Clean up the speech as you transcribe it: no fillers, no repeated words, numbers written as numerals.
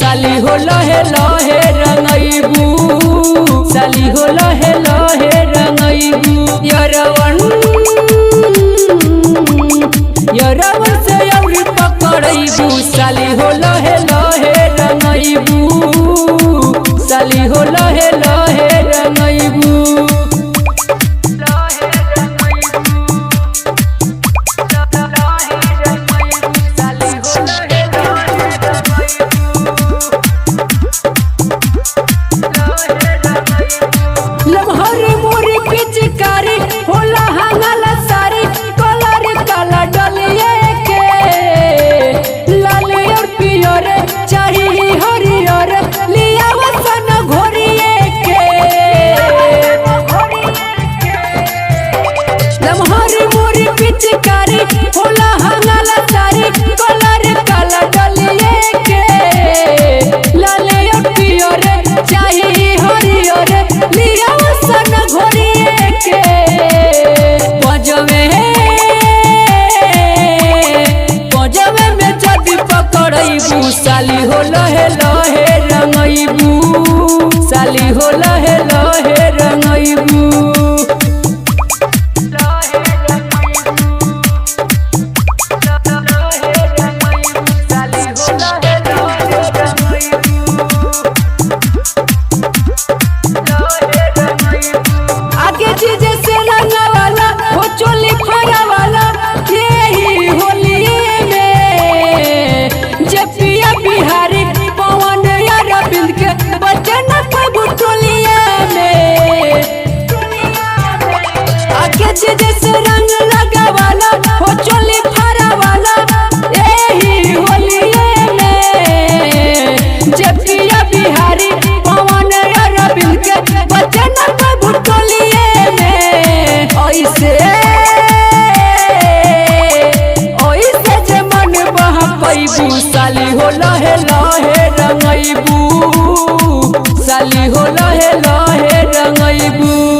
साली हो लहे लहे रंगईबू, साली हो लहे लहे रंगईबू। यरवन से अउरी पकड़ईबू, साली हो लहे लहे रंगईबू, साली हो लहे लहे रंगईबू। साली हो लहे लहे रंगईबू, साली हो लहे लहे रंगईबू। आगे चीज से रंगा वाला हो चोली फरा वाला, यही होलिये में जब बिहारी पवन अरविंद के बचन बुटोलिया में। आगे जैसे रंग लगा वाला हो चोली फरा वाला, यही होलिये में जब बिहारी पवन अरविंद के बचन बुटोलिया में। ऐसे जे मन बह पैबू, साली हो लहे लहे रंगईबू, साली हो लहे लहे रंगईबू।